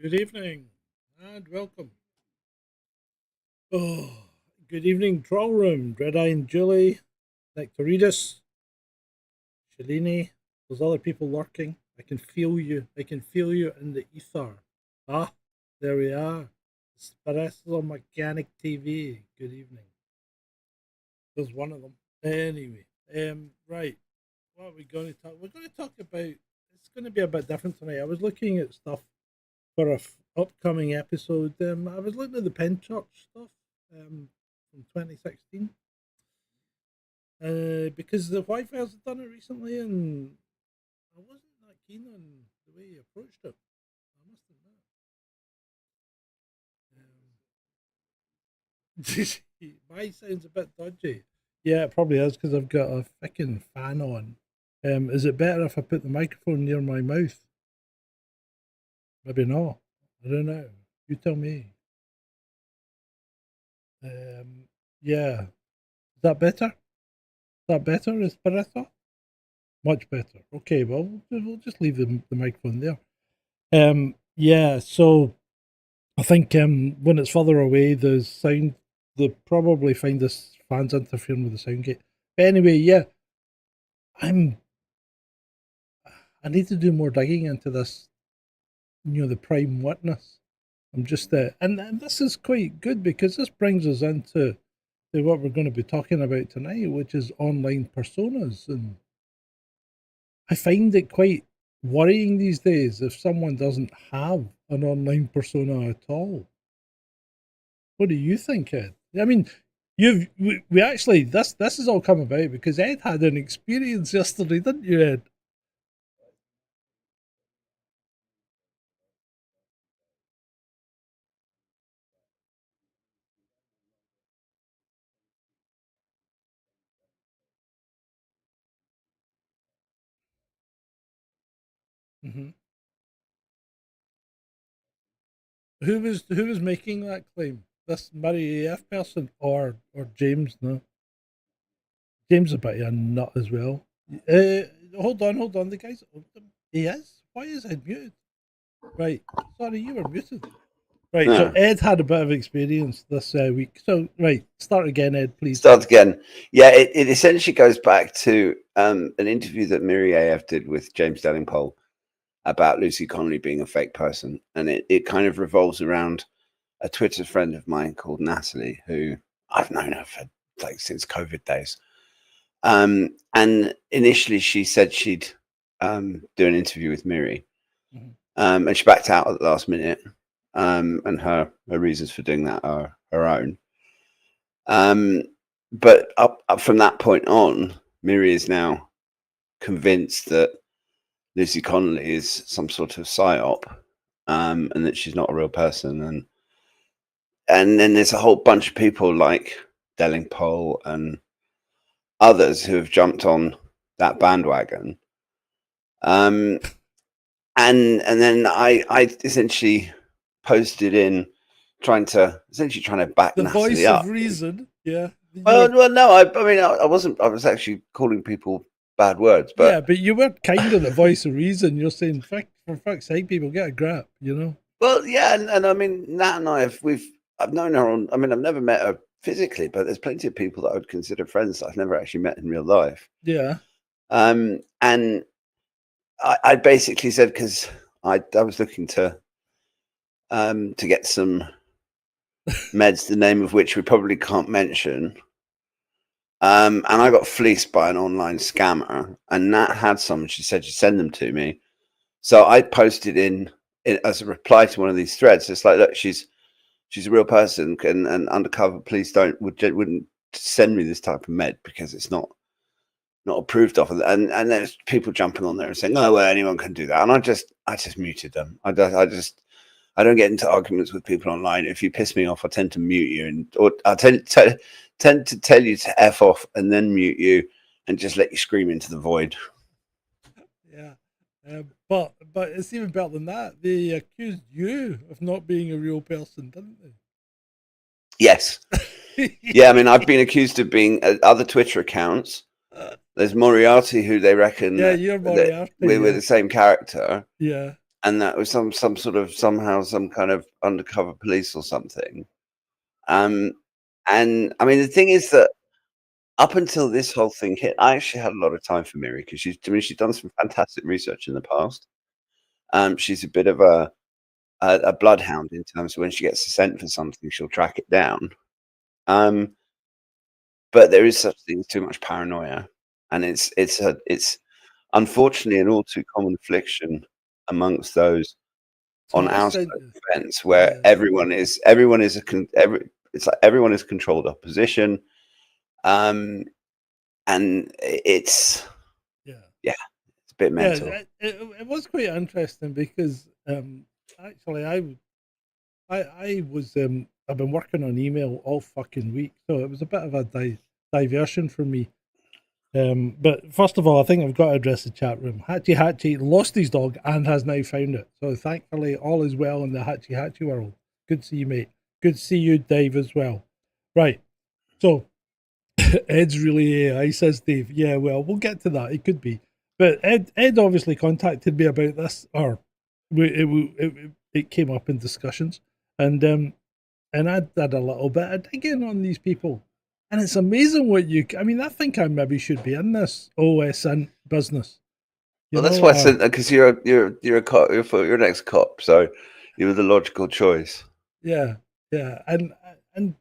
Good evening and welcome. Oh, good evening, Troll Room. Red Eye and Julie, Nectaridus, Shalini. There's other people lurking. I can feel you. I can feel you in the ether. Ah, there we are. Espresso Mechanic TV. Good evening. There's one of them. Anyway, right. What are we going to talk? We're going to talk about. It's going to be a bit different tonight. I was looking at stuff for a upcoming episode. I was looking at the Pen Church stuff from 2016 because the White Files had done it recently, and I wasn't that keen on the way he approached it. I must admit. Mine sounds a bit dodgy. Yeah, it probably is because I've got a fucking fan on. Is it better if I put the microphone near my mouth? Maybe not. I don't know. You tell me. Yeah. Is that better? Is that better? Espirito? Much better. Okay, well, we'll just leave the microphone there. Yeah, so I think when it's further away, the sound, they'll probably find this fans interfering with the sound gate. But anyway, yeah, I need to do more digging into this, the prime witness. I'm just, and this is quite good because this brings us into what we're going to be talking about tonight, which is online personas. And I find it quite worrying these days if someone doesn't have an online persona at all. What do you think, Ed? I mean, we actually this has all come about because Ed had an experience yesterday, didn't you, Ed? Mm-hmm. Who was making that claim? This Murray AF person or James? No, James is a bit of a nut as well. Uh, hold on. The guy's he is. Why is Ed muted? Right. Sorry, you were muted. Right. So Yeah. Ed had a bit of experience this week. So right, start again, Ed, please. Start again. Yeah, it essentially goes back to an interview that Miri AF did with James Delingpole about Lucy Connolly being a fake person. And it kind of revolves around a Twitter friend of mine called Natalie, who I've known her for since COVID days. And initially she said she'd do an interview with Miri. Mhm. And she backed out at the last minute. And her reasons for doing that are her own. But up from that point on, Miri is now convinced that Lucy Connolly is some sort of psyop, and that she's not a real person. And then there's a whole bunch of people like Delingpole and others who have jumped on that bandwagon. And then I essentially posted in trying to back The Natalie voice up. of reason. Yeah. Well, no, I mean, I wasn't. I was actually calling people bad words, but yeah, but you were kind of the voice of reason. You're saying, for fuck's sake, people get a grip, Well, yeah, and I mean, Nat and I've known her on. I mean, I've never met her physically, but there's plenty of people that I would consider friends that I've never actually met in real life. Yeah. And I basically said, because I was looking to get some meds, the name of which we probably can't mention. And I got fleeced by an online scammer, and Nat had some. She said she'd send them to me. So I posted in as a reply to one of these threads. It's like, look, she's a real person, and undercover police wouldn't send me this type of med because it's not approved of. And there's people jumping on there and saying, oh, well, anyone can do that. And I just muted them. I don't get into arguments with people online. If you piss me off, I tend to mute you, or I tend to tell you to F off and then mute you and just let you scream into the void. Yeah. But it's even better than that. They accused you of not being a real person, didn't they? Yes. Yeah, I mean, I've been accused of being other Twitter accounts. There's Moriarty, who they reckon you're Moriarty. we're the same character. Yeah. and that was some sort of somehow some kind of undercover police or something. And I mean, the thing is that up until this whole thing hit, I actually had a lot of time for Miri because she's done some fantastic research in the past. She's a bit of a bloodhound in terms of when she gets a scent for something, she'll track it down. But there is such thing as too much paranoia, and it's unfortunately an all too common affliction amongst those So on you're our side saying, of the fence, where yeah, it's like everyone is controlled opposition, and it's yeah, it's a bit yeah. mental. It was quite interesting because actually I was I've been working on email all fucking week, so it was a bit of a diversion for me. But first of all, I think I've got to address the chat room. Hatchy lost his dog and has now found it. So thankfully, all is well in the Hatchy world. Good to see you, mate. Good to see you, Dave, as well. Right. So Ed's really AI, says Dave. Yeah, well, we'll get to that. It could be. But Ed obviously contacted me about this, or it came up in discussions. And I did a little bit of digging on these people. And it's amazing what I mean, I think I maybe should be in this OSN business. You Well, that's know, why I said because you're a cop, you're an ex-cop, so you were the logical choice. yeah, yeah. And in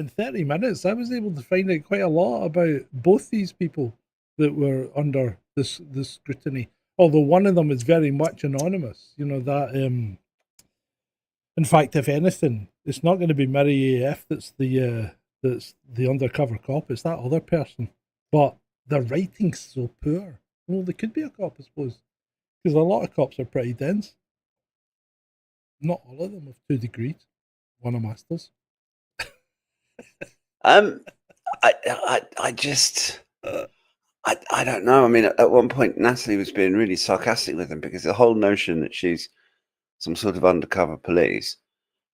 30 minutes, I was able to find out quite a lot about both these people that were under this scrutiny. Although one of them is very much anonymous. You know, that in fact, if anything, it's not going to be Mary AF that's the undercover cop. It's that other person. But the writing's so poor. Well, they could be a cop, I suppose, because a lot of cops are pretty dense. Not all of them have 2 degrees, one a master's. Um, I just I don't know. I mean, at one point, Natalie was being really sarcastic with him because the whole notion that she's some sort of undercover police,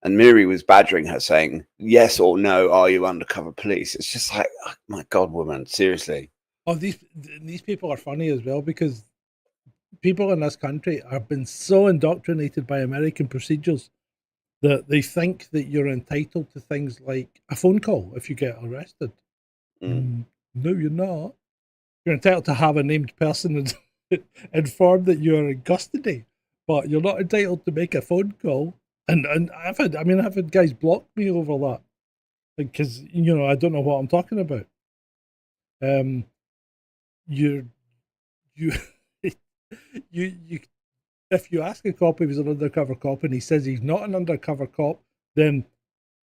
and Miri was badgering her, saying, "Yes or no, are you undercover police?" It's just like, oh, my God, woman, seriously. Oh, these people are funny as well because people in this country have been so indoctrinated by American procedures that they think that you're entitled to things like a phone call if you get arrested. Mm. No, you're not. You're entitled to have a named person informed that you're in custody, but you're not entitled to make a phone call. And I've had guys block me over that because I don't know what I'm talking about. Um, you you you if you ask a cop if he's an undercover cop and he says he's not an undercover cop, then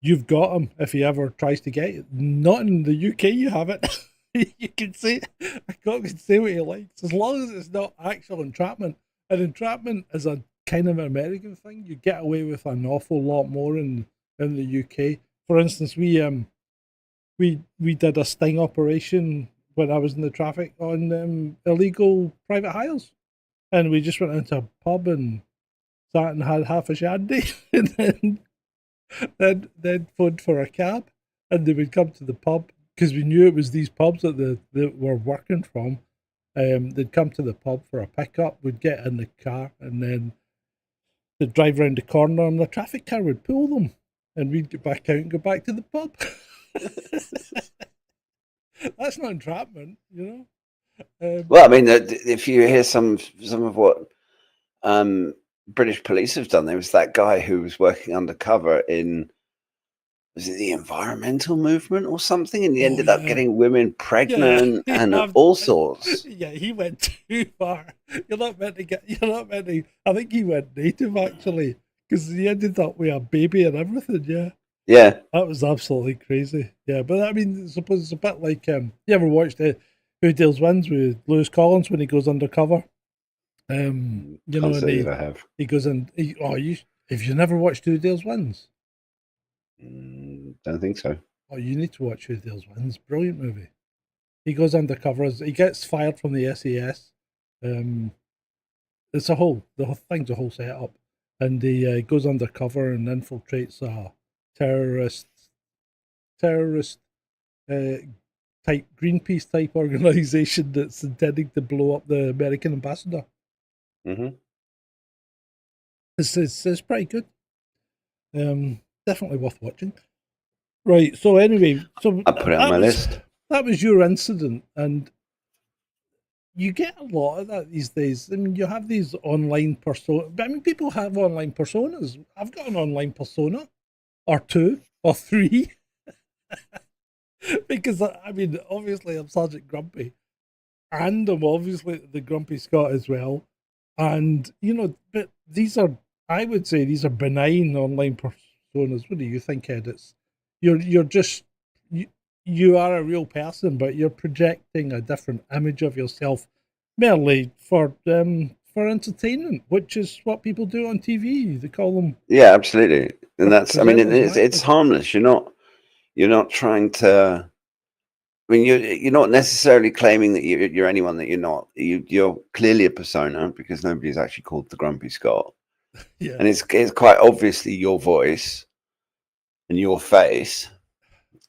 you've got him if he ever tries to get you. Not in the UK, you have it. You can say a cop can say what he likes as long as it's not actual entrapment. And entrapment is a kind of American thing. You get away with an awful lot more in the UK. For instance, we did a sting operation when I was in the traffic on illegal private hires, and we just went into a pub and sat and had half a shandy, and then phoned for a cab, and they would come to the pub because we knew it was these pubs that were working from. They'd come to the pub for a pickup. We'd get in the car, and then they'd drive around the corner, and the traffic car would pull them, and we'd get back out and go back to the pub. That's not entrapment, you know. Well, I mean, if you hear some of what British police have done, there was that guy who was working undercover in, was it the environmental movement or something, and he Oh ended up yeah, getting women yeah. pregnant and all sorts. Yeah, he went too far. You're not meant to get. You're not meant to. I think he went native actually, because he ended up with a baby and everything. Yeah, Yeah. that was absolutely crazy. Yeah, but I mean, I suppose it's a bit like you ever watched Who Deals Wins with Lewis Collins when he goes undercover? Can't And say that I have. he goes in. If you never watched Who Deals Wins, Don't think so. oh, you need to watch Who Deals Wins. Brilliant movie. He goes undercover as he gets fired from the SAS. It's the whole thing's a whole setup, and he goes undercover and infiltrates a terrorist terrorist uh, type Greenpeace type organization that's intending to blow up the American ambassador. Hmm. It's pretty good. Definitely worth watching. Right. So anyway, so I put it on my list. That was your incident, and you get a lot of that these days. I mean, you have these online personas. I mean, people have online personas. I've got an online persona, or two, or three, because I mean, obviously, I'm Sgt Grumpy, and I'm obviously the Grumpy Scot as well. And but these are, I would say, these are benign online personas. What do you think, Ed? You're just you are a real person, but you're projecting a different image of yourself merely for entertainment, which is what people do on TV. They call them Yeah, absolutely. And that's, I mean, presenters, it's harmless. You're not trying to. I mean, you're not necessarily claiming that you're anyone that you're not. You're clearly a persona because nobody's actually called the Grumpy Scot, yeah, and it's quite obviously your voice and your face.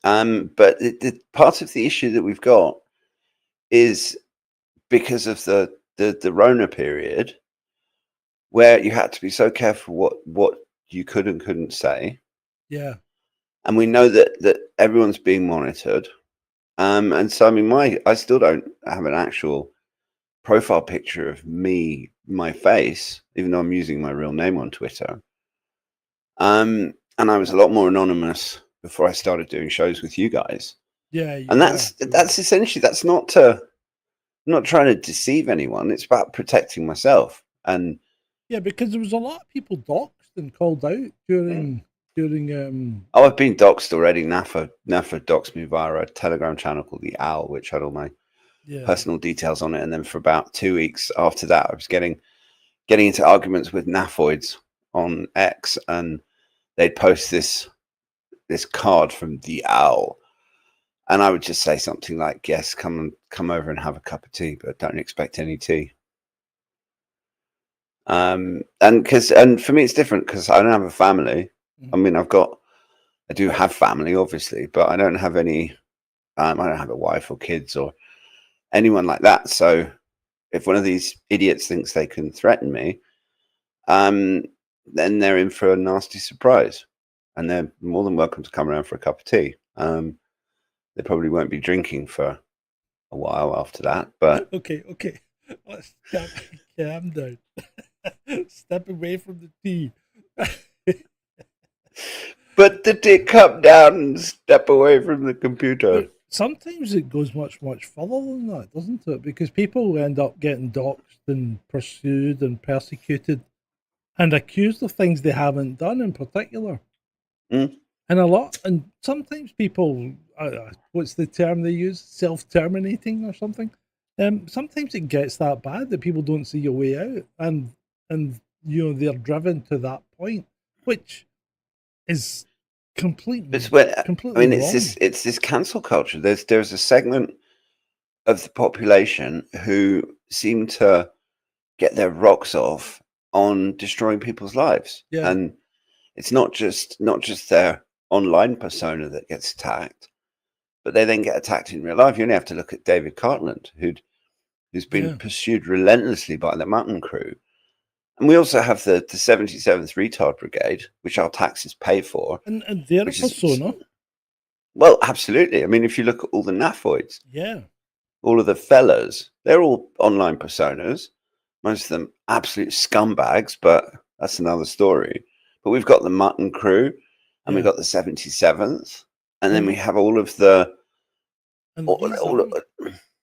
But the part of the issue that we've got is because of the Rona period, where you had to be so careful what you could and couldn't say. yeah, And we know that everyone's being monitored. And so I mean, I still don't have an actual profile picture of me, my face, even though I'm using my real name on Twitter. And I was a lot more anonymous before I started doing shows with you guys. yeah, And that's essentially, that's not trying to deceive anyone. It's about protecting myself. And yeah, because there was a lot of people doxxed and called out during oh, I've been doxxed already. NAFA doxed me via a Telegram channel called the Owl, which had all my personal details on it. And then for about 2 weeks after that, I was getting into arguments with NAFoids on X, and they'd post this card from the Owl, and I would just say something like, "Yes, come over and have a cup of tea, but don't expect any tea." And for me it's different because I don't have a family. I mean, I do have family, obviously, but I don't have any. I don't have a wife or kids or anyone like that. So if one of these idiots thinks they can threaten me, then they're in for a nasty surprise, and they're more than welcome to come around for a cup of tea. They probably won't be drinking for a while after that, but okay, let's calm down. Step away from the tea. put the teacup down and step away from the computer. But sometimes it goes much further than that, doesn't it? Because people end up getting doxxed and pursued and persecuted and accused of things they haven't done in particular. And sometimes people, what's the term they use? Self-terminating or something. Sometimes it gets that bad that people don't see a way out, and they're driven to that point, which is completely wrong. It's this cancel culture. There's a segment of the population who seem to get their rocks off on destroying people's lives, and it's not just their online persona that gets attacked, but they then get attacked in real life. You only have to look at David Cartland, who's been pursued relentlessly by the Mutton Crew. And we also have the 77th Retard Brigade, which our taxes pay for. And they're a persona. Well, absolutely. I mean, if you look at all the NAFoids, all of the fellas, they're all online personas. Most of them absolute scumbags, but that's another story. But we've got the Mutton Crew, and we've got the 77th, and then we have all of the...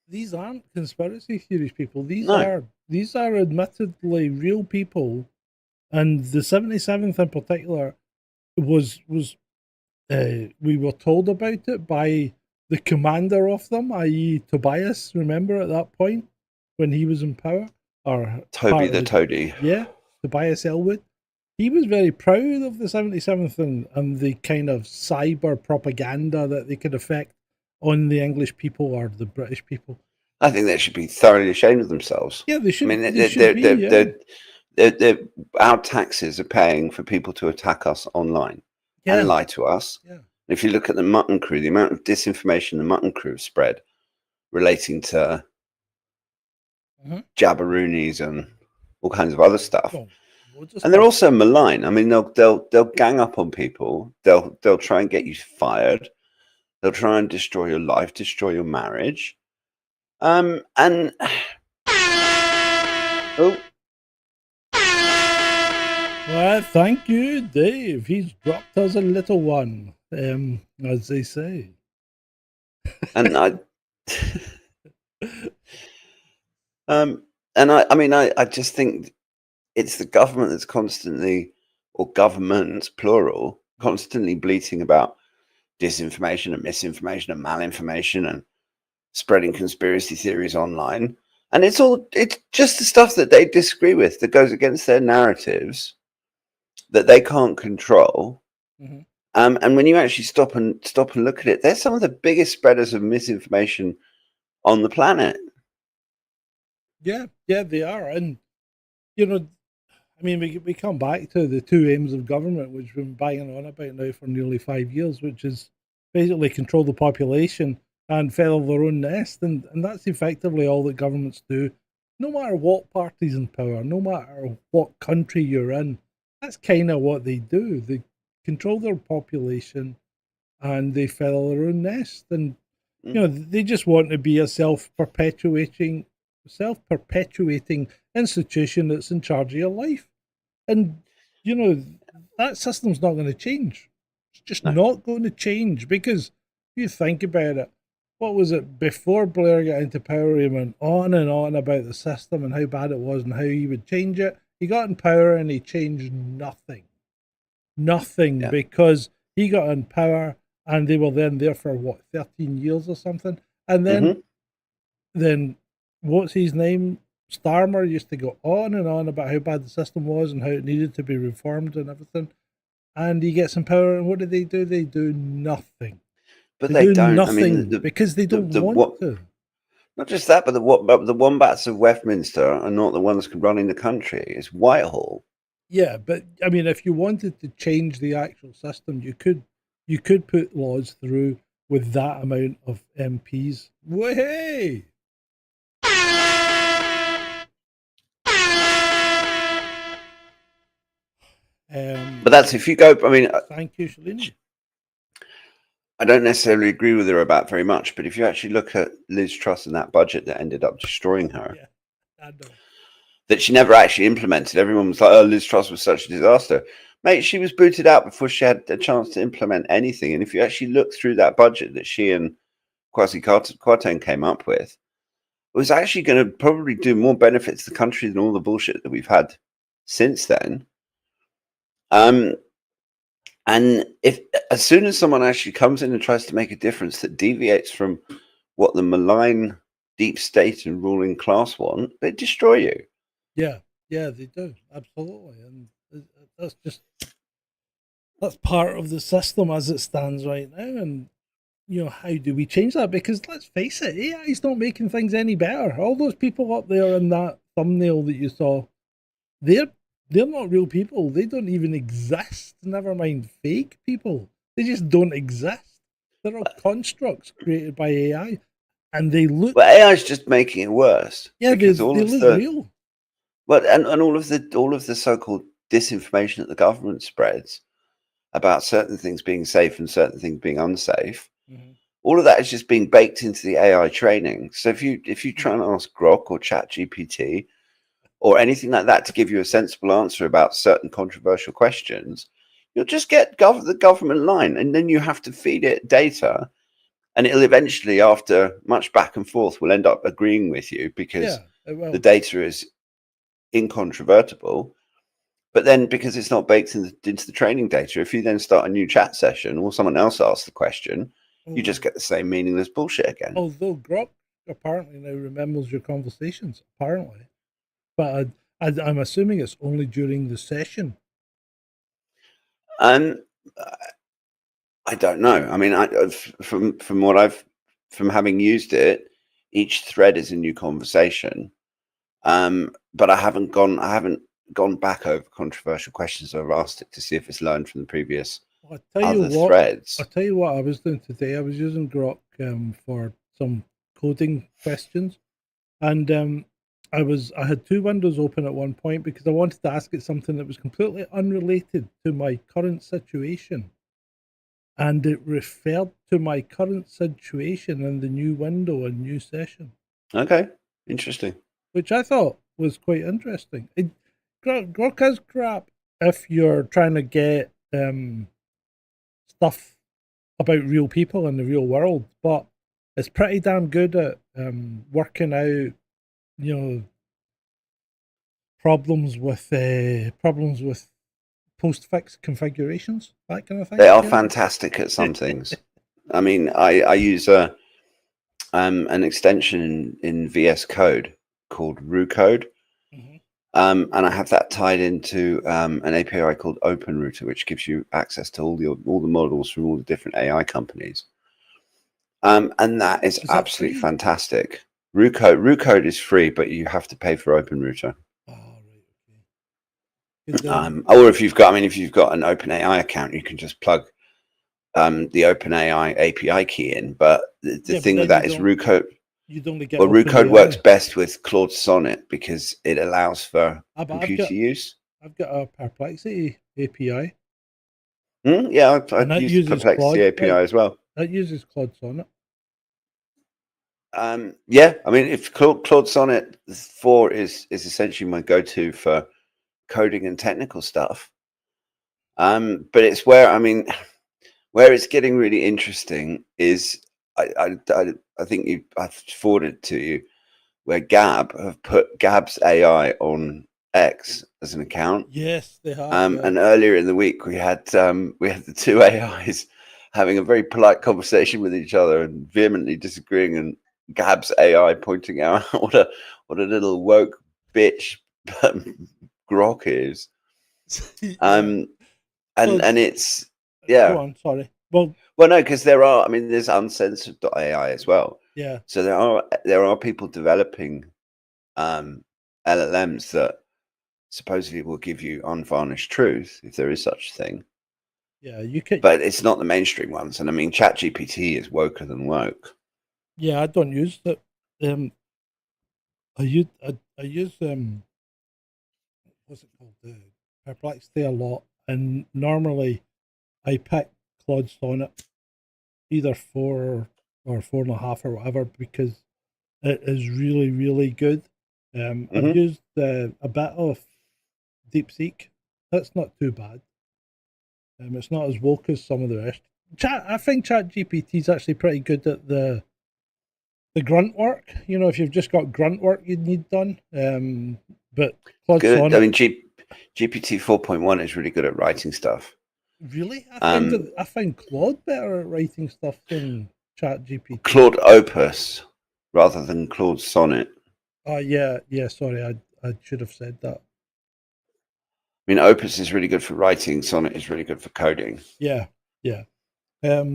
These aren't conspiracy theories, people. These are admittedly real people, and the 77th in particular was we were told about it by the commander of them, i.e. Tobias. Remember at that point when he was in power, or Toby the Toady. Yeah, Tobias Elwood. He was very proud of the 77th and the kind of cyber propaganda that they could affect on the English people or the British people. I think they should be thoroughly ashamed of themselves. Yeah, they should. I mean, our taxes are paying for people to attack us online and lie to us. Yeah. If you look at the Mutton Crew, the amount of disinformation the Mutton Crew spread relating to jabberoonies and all kinds of other stuff. Oh, And they're also malign. I mean, they'll gang up on people. They'll try and get you fired. They'll try and destroy your life, destroy your marriage. And oh, well, thank you, Dave. He's dropped us a little one, as they say. and I, I just think it's the government that's constantly, or governments plural, constantly bleating about disinformation and misinformation and malinformation and spreading conspiracy theories online. And it's just the stuff that they disagree with that goes against their narratives that they can't control. Mm-hmm. And when you actually stop and look at it, they're some of the biggest spreaders of misinformation on the planet. Yeah, they are. And, you know, I mean, we come back to the two aims of government, which we've been banging on about now for nearly 5 years, which is basically control the population and feather their own nest. And that's effectively all that governments do, no matter what party's in power, no matter what country you're in. That's kind of what they do. They control their population and they feather their own nest. And, you know, they just want to be a self-perpetuating institution that's in charge of your life. And, you know, that system's not going to change. It's just not going to change, because if you think about it, what was it before Blair got into power? He went on and on about the system and how bad it was and how he would change it. He got in power and he changed nothing. Nothing, because he got in power and they were then there for 13 years or something. And then what's his name? Starmer used to go on and on about how bad the system was and how it needed to be reformed and everything. And he gets in power, and what do? They do nothing. But they don't. Nothing, I mean, because they don't want to. Not just that, but the wombats of Westminster are not the ones running the country. It's Whitehall. Yeah, but I mean, if you wanted to change the actual system, you could put laws through with that amount of MPs. Way. But that's if you go. I mean, thank you, Shalini. I don't necessarily agree with her about very much, but if you actually look at Liz Truss and that budget that ended up destroying her, I know. That she never actually implemented. Everyone was like, "Oh, Liz Truss was such a disaster." Mate, she was booted out before she had a chance to implement anything. And if you actually look through that budget that she and Kwasi Kwarteng came up with, it was actually going to probably do more benefits to the country than all the bullshit that we've had since then. And if as soon as someone actually comes in and tries to make a difference that deviates from what the malign deep state and ruling class want, they destroy you. Yeah, they do, absolutely, and that's part of the system as it stands right now. And you know, how do we change that? Because let's face it, AI's not making things any better. All those people up there in that thumbnail that you saw, they're not real people. They don't even exist. Never mind fake people. They just don't exist. They're all constructs created by AI, and they look. But AI is just making it worse. Yeah, they look real. Well, and all of the so-called disinformation that the government spreads about certain things being safe and certain things being unsafe, all of that is just being baked into the AI training. So if you try and ask Grok or ChatGPT or anything like that to give you a sensible answer about certain controversial questions, you'll just get the government line, and then you have to feed it data, and it'll eventually, after much back and forth, will end up agreeing with you because the data is incontrovertible. But then, because it's not baked into the training data, if you then start a new chat session or someone else asks the question, you just get the same meaningless bullshit again. Although Grok apparently now remembers your conversations, apparently. But I'm assuming it's only during the session. I don't know. I mean, from having used it, each thread is a new conversation. But I haven't gone back over controversial questions I've asked it to see if it's learned from the previous threads. I'll tell you what I was doing today. I was using Grok for some coding questions, and I had two windows open at one point because I wanted to ask it something that was completely unrelated to my current situation. And it referred to my current situation in the new window and new session. Okay, interesting. Which I thought was quite interesting. Grok is crap if you're trying to get stuff about real people in the real world, but it's pretty damn good at working out, problems with postfix configurations, that kind of thing. They are fantastic at some things. I mean, I use an extension in VS Code called RuCode. Mm-hmm. And I have that tied into an API called OpenRouter, which gives you access to all the models from all the different AI companies. And that is absolutely fantastic. RuCode is free, but you have to pay for OpenRouter. Oh, right, okay. Or if you've got an OpenAI account, you can just plug the OpenAI API key in. But the thing with that is RuCode. You'd only get RuCode works best with Claude Sonnet because it allows for computer use. I've got a Perplexity API. Yeah, I use Perplexity API as well. That uses Claude Sonnet. Yeah, I mean, if Claude Sonnet 4 is essentially my go-to for coding and technical stuff. But it's where it's getting really interesting is I think I've forwarded to you where Gab have put Gab's AI on X as an account. Yes, they have. And earlier in the week we had the two AIs having a very polite conversation with each other and vehemently disagreeing, and Gab's AI pointing out what a little woke bitch Grok is. And it's Go on, sorry. Well, no, because there's uncensored.ai as well. Yeah. So there are people developing LLMs that supposedly will give you unvarnished truth, if there is such a thing. Yeah, you can. But it's not the mainstream ones, and I mean, ChatGPT is woker than woke. Yeah, I don't use it. I use what's it called? Perplexity a lot, and normally I pick Claude Sonnet, either 4 or 4.5 or whatever, because it is really, really good. I've used a bit of DeepSeek. That's not too bad. It's not as woke as some of the rest. I think ChatGPT is actually pretty good at the grunt work. If you've just got grunt work you'd need done. But Claude Sonnet, I mean, GPT 4.1 is really good at writing stuff. Really? I find Claude better at writing stuff than ChatGPT. Claude Opus rather than Claude Sonnet. Oh, yeah. Sorry, I should have said that. I mean, Opus is really good for writing. Sonnet is really good for coding. Yeah. But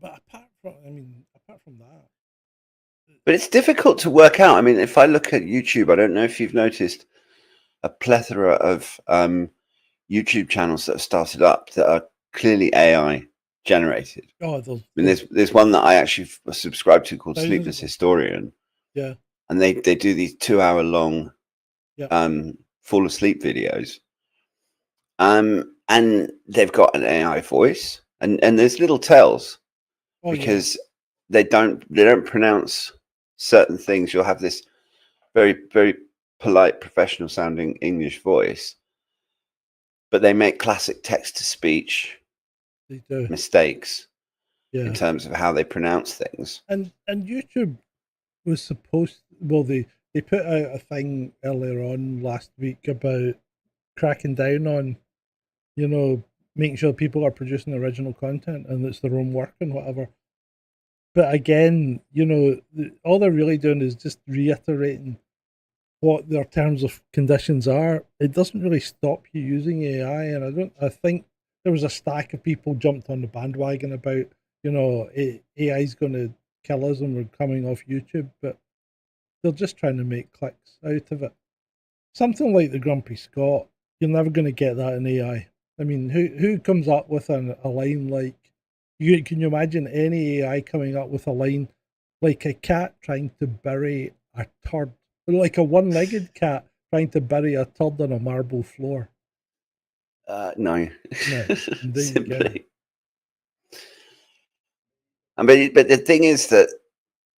apart from that. But it's difficult to work out. I mean, if I look at YouTube, I don't know if you've noticed a plethora of YouTube channels that have started up that are clearly AI generated. Oh, there's one that I actually subscribe to called Sleepless Historian. Yeah. And they do these 2-hour long fall asleep videos. And they've got an AI voice, and there's little tells because they don't pronounce certain things. You'll have this very, very polite, professional sounding English voice, but they make classic text to speech mistakes in terms of how they pronounce things. And YouTube was supposed, they put out a thing earlier on last week about cracking down on, making sure people are producing original content and it's their own work and whatever. But again, all they're really doing is just reiterating what their terms of conditions are. It doesn't really stop you using AI, and I think there was a stack of people jumped on the bandwagon about, AI is going to kill us and we're coming off YouTube, but they're just trying to make clicks out of it. Something like the Grumpy Scott, you're never going to get that in AI. I mean, who comes up with a line like, can you imagine any AI coming up with a line like a cat trying to bury a turd like a one-legged cat trying to bury a turd on a marble floor. No. No, there you go. Simply. I mean, but the thing is that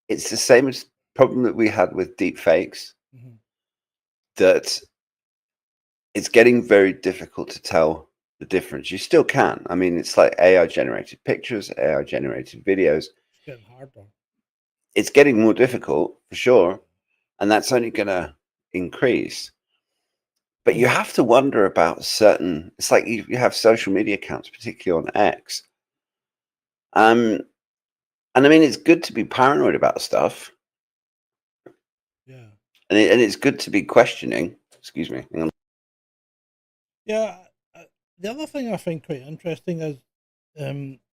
it's the same as problem that we had with deep fakes, that it's getting very difficult to tell the difference. You still can. I mean, it's like AI generated pictures, AI generated videos. It's getting harder. It's getting more difficult for sure, and that's only going to increase. But you have to wonder about certain. It's like you have social media accounts, particularly on X. And I mean, it's good to be paranoid about stuff. Yeah. And it's good to be questioning. Excuse me. Hang on. Yeah. The other thing I find quite interesting is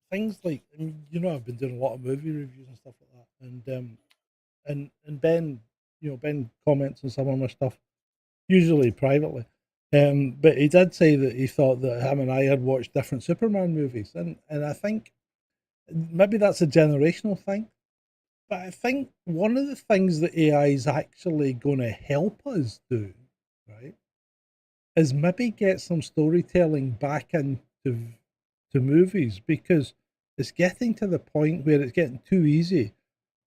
things like, I mean, I've been doing a lot of movie reviews and stuff like that, and Ben, Ben comments on some of my stuff, usually privately. But he did say that he thought that him and I had watched different Superman movies, and I think maybe that's a generational thing. But I think one of the things that AI is actually going to help us do, right, is maybe get some storytelling back into movies, because it's getting to the point where it's getting too easy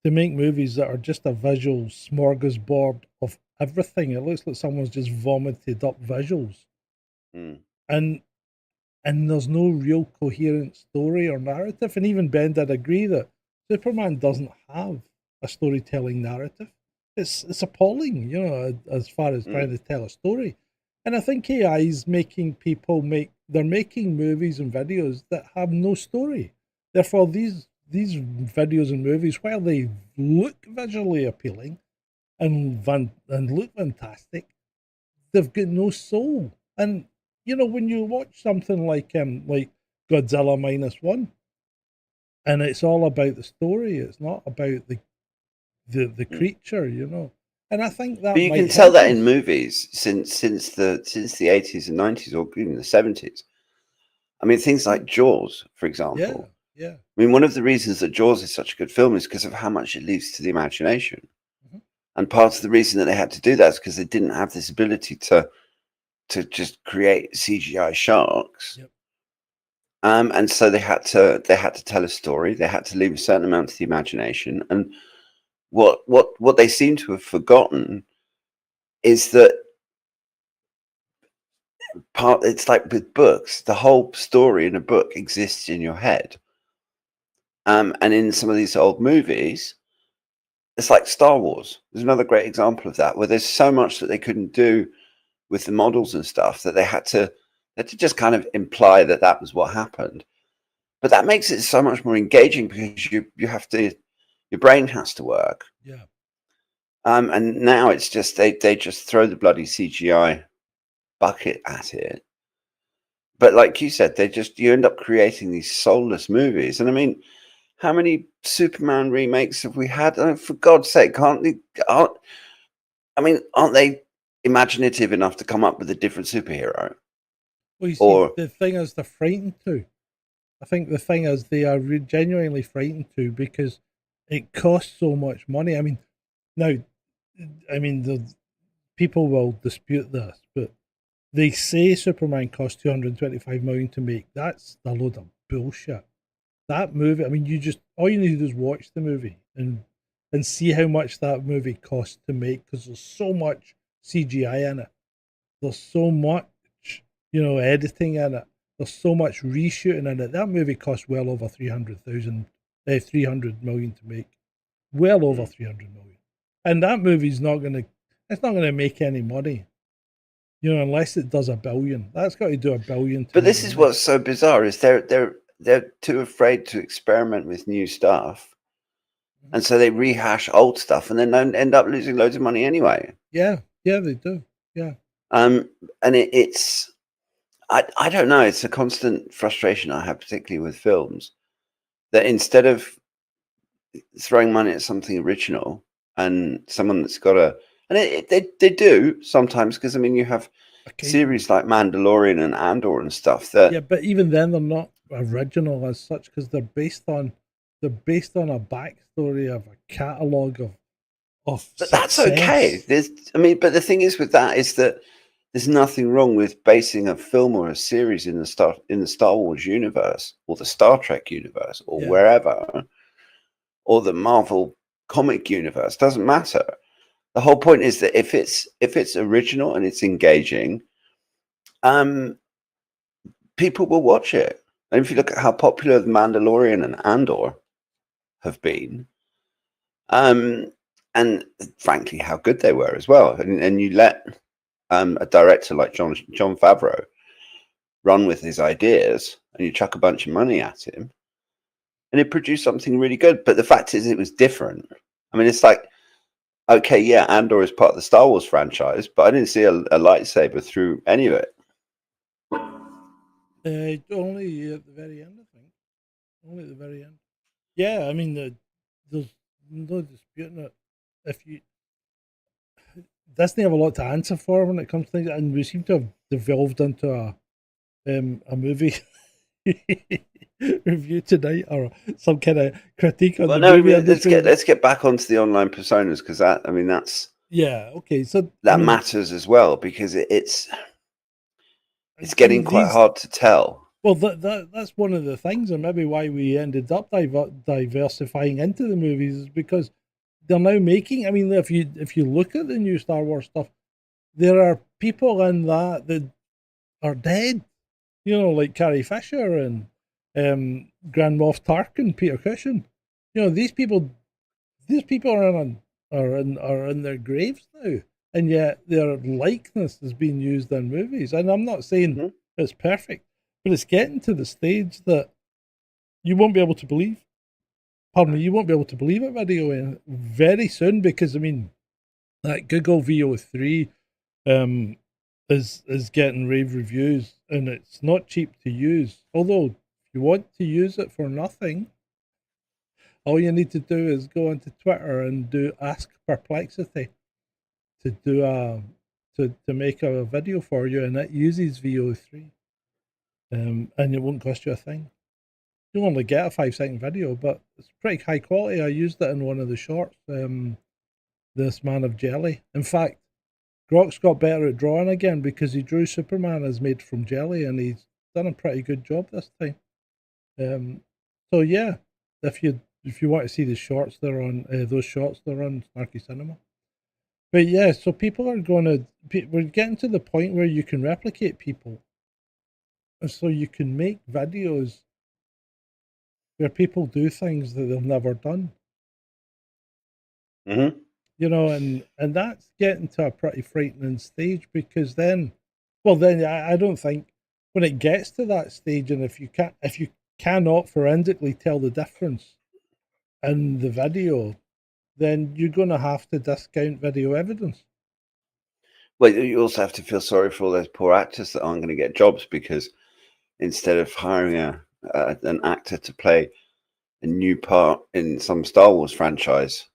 to make movies that are just a visual smorgasbord of everything. It looks like someone's just vomited up visuals, and there's no real coherent story or narrative. And even Ben did agree that Superman doesn't have a storytelling narrative. It's appalling, as far as trying to tell a story. And I think AI is making they're making movies and videos that have no story. Therefore, these videos and movies, while they look visually appealing and look fantastic, they've got no soul. And when you watch something like Godzilla -1, and it's all about the story, it's not about the creature, And I think that But you might can tell help that us. in movies since the 80s and 90s, or even the 70s. I mean, things like Jaws, for example. Yeah. I mean, one of the reasons that Jaws is such a good film is because of how much it leaves to the imagination. And part of the reason that they had to do that is because they didn't have this ability to just create CGI sharks. Yep. And so they had to tell a story. They had to leave a certain amount to the imagination. And what they seem to have forgotten is that it's like with books, the whole story in a book exists in your head. And in some of these old movies, it's like Star Wars. There's another great example of that, where there's so much that they couldn't do with the models and stuff that they had to just kind of imply that that was what happened. But that makes it so much more engaging, because you have to, your brain has to work. Yeah. And now it's just they just throw the bloody CGI bucket at it. But like you said, you end up creating these soulless movies. And I mean, how many Superman remakes have we had? Oh, for God's sake, aren't they imaginative enough to come up with a different superhero? Well, you see, the thing is, they're frightened to. I think the thing is, they are genuinely frightened to, because it costs so much money. I mean, now, the people will dispute this, but they say Superman cost 225 million to make. That's a load of bullshit. That movie, I mean, all you need to do is watch the movie and see how much that movie cost to make, because there's so much CGI in it. There's so much, editing in it. There's so much reshooting in it. That movie cost well over 300 million to make. Well over 300 million. And that movie's not going to make any money. Unless it does $1 billion. That's got to do $1 billion. But this is what's so bizarre, is they're too afraid to experiment with new stuff. And so they rehash old stuff and then end up losing loads of money anyway. Yeah, they do. Yeah. And it's I don't know, it's a constant frustration I have, particularly with films, that instead of throwing money at something original and someone that's got they do sometimes, because I mean, you have series like Mandalorian and Andor and stuff that... Yeah, but even then they're not original as such, because they're based on a backstory of a catalogue of But that's okay. success. But the thing is with that is that there's nothing wrong with basing a film or a series in the Star Wars universe or the Star Trek universe or Yeah. wherever, or the Marvel comic universe. Doesn't matter. The whole point is that if it's original and it's engaging, people will watch it. And if you look at how popular The Mandalorian and Andor have been, and frankly how good they were as well, and you let a director like John Favreau run with his ideas, and you chuck a bunch of money at him, and it produced something really good. But the fact is, it was different. I mean, it's like, okay, yeah, Andor is part of the Star Wars franchise, but I didn't see a lightsaber through any of it. Only at the very end, I think. Only at the very end. Yeah, I mean, there's no disputing it. If you Disney have a lot to answer for when it comes to things, and we seem to have devolved into a movie review tonight, or some kind of critique on the movie industry. Let's get back onto the online personas, because that's okay. So that matters as well, because it's getting quite hard to tell. Well, that's one of the things, and maybe why we ended up diversifying into the movies, is because they're now making. I mean, if you look at the new Star Wars stuff, there are people in that are dead. You know, like Carrie Fisher and Grand Moff Tarkin, Peter Cushing. You know, these people are in their graves now, and yet their likeness is being used in movies. And I'm not saying it's perfect, but it's getting to the stage that you won't be able to believe. Pardon me, you won't be able to believe a video very soon, because I mean, that Google VO3 is getting rave reviews, and it's not cheap to use. Although, if you want to use it for nothing, all you need to do is go onto Twitter and do Ask Perplexity to do to make a video for you, and it uses VO3, and it won't cost you a thing. You only get a 5-second video, but it's pretty high quality. I used it in one of the shorts. This Man of Jelly. In fact, Grok's got better at drawing again, because he drew Superman as made from jelly, and he's done a pretty good job this time. So yeah, if you want to see the shorts, they're on those shorts. They're on Snarky Cinema. But yeah, so people are we're getting to the point where you can replicate people, and so you can make videos where people do things that they've never done. Mm-hmm. You know, and that's getting to a pretty frightening stage, because then I don't think, when it gets to that stage, and if you cannot forensically tell the difference in the video, then you're going to have to discount video evidence. Well, you also have to feel sorry for all those poor actors that aren't going to get jobs, because instead of hiring an actor to play a new part in some Star Wars franchise,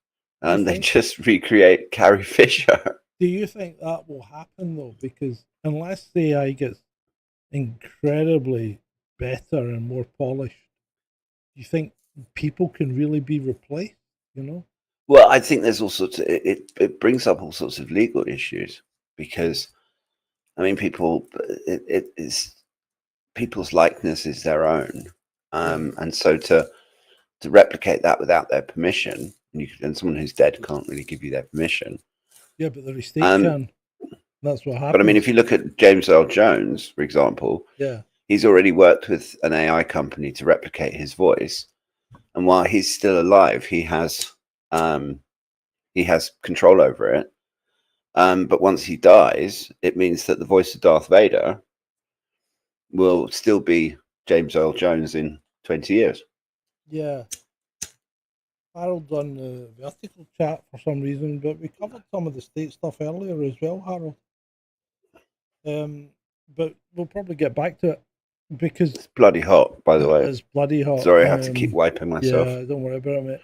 they just recreate Carrie Fisher. Do you think that will happen, though? Because unless the AI gets incredibly better and more polished, do you think people can really be replaced? You know? Well, I think there's all sorts of, it brings up all sorts of legal issues, because I mean, it is people's likeness is their own, and so to replicate that without their permission, and someone who's dead can't really give you their permission. Yeah, but the estate can. That's what happens. But I mean, if you look at James Earl Jones, for example, he's already worked with an AI company to replicate his voice, and while he's still alive, he has control over it. But once he dies, it means that the voice of Darth Vader will still be James Earl Jones in 20 years. Yeah. Harold on the vertical chat for some reason, but we covered some of the state stuff earlier as well, Harold. But we'll probably get back to it, because it's bloody hot, by the way. It's bloody hot. Sorry, I have to keep wiping myself. Yeah, don't worry about it, mate.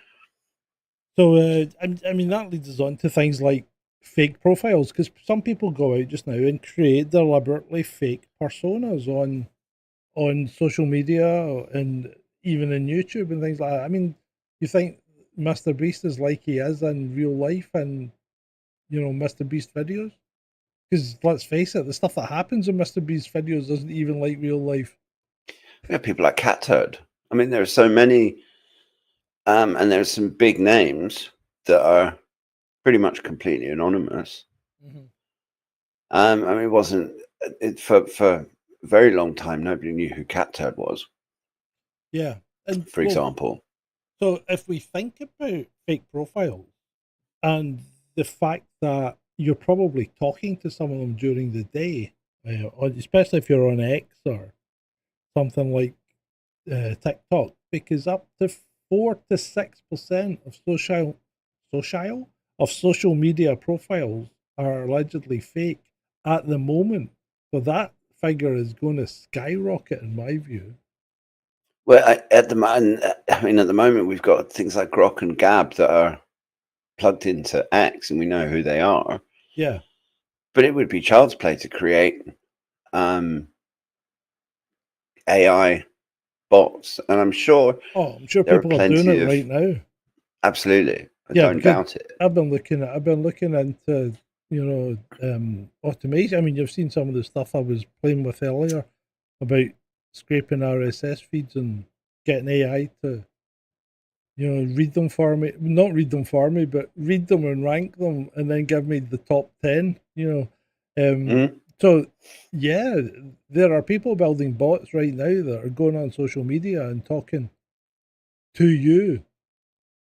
So, I mean, that leads us on to things like fake profiles, because some people go out just now and create deliberately fake personas on social media and even in YouTube and things like that. I mean, you think Mr. Beast is like he is in real life and, Mr. Beast videos? Because let's face it, the stuff that happens in Mr. Beast videos isn't even like real life. We have people like Cat Toad. I mean, there are so many, and there's some big names that are pretty much completely anonymous. Mm-hmm. I mean, it wasn't for a very long time. Nobody knew who Cat Toad was. Yeah, and for example. So if we think about fake profiles and the fact that you're probably talking to some of them during the day, especially if you're on X or something like TikTok, because up to 4 to 6% of social media profiles are allegedly fake at the moment. So that figure is going to skyrocket, in my view. Well, at the moment, we've got things like Grok and Gab that are plugged into X, and we know who they are. Yeah. But it would be child's play to create AI bots, and I'm sure. People are doing it right now. Absolutely, I don't doubt it. I've been looking into automation. I mean, you've seen some of the stuff I was playing with earlier about scraping RSS feeds and getting AI to read them for me. Not read them for me, but read them and rank them, and then give me the top 10. So yeah, there are people building bots right now that are going on social media and talking to you,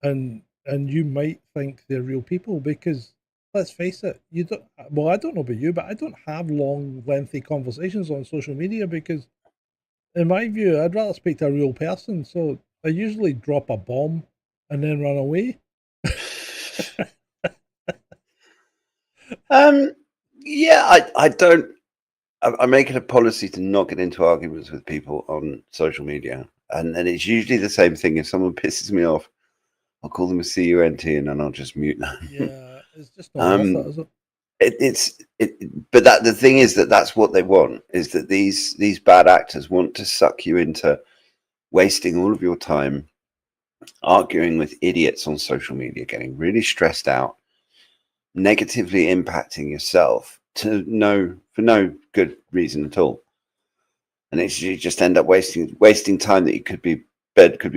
and you might think they're real people because let's face it, you don't. Well, I don't know about you, but I don't have long, lengthy conversations on social media because, in my view, I'd rather speak to a real person. So I usually drop a bomb and then run away. Yeah, I don't. I make it a policy to not get into arguments with people on social media, and it's usually the same thing. If someone pisses me off, I'll call them a cunt, and then I'll just mute them. Yeah, it's just not worth it, is it? But the thing is that's what they want, is that these bad actors want to suck you into wasting all of your time arguing with idiots on social media, getting really stressed out, negatively impacting yourself for no good reason at all. And you just end up wasting time that could be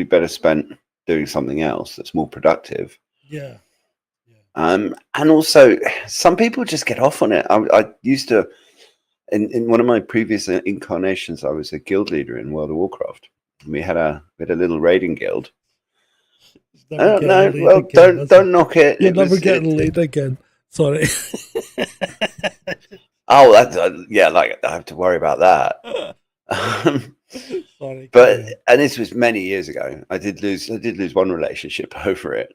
better spent doing something else that's more productive. Yeah. And also, some people just get off on it. I used to, in one of my previous incarnations, I was a guild leader in World of Warcraft. We had a little raiding guild. Don't knock it. You're never getting laid again. Sorry. Oh, like I have to worry about that. Sorry. And this was many years ago. I did lose one relationship over it.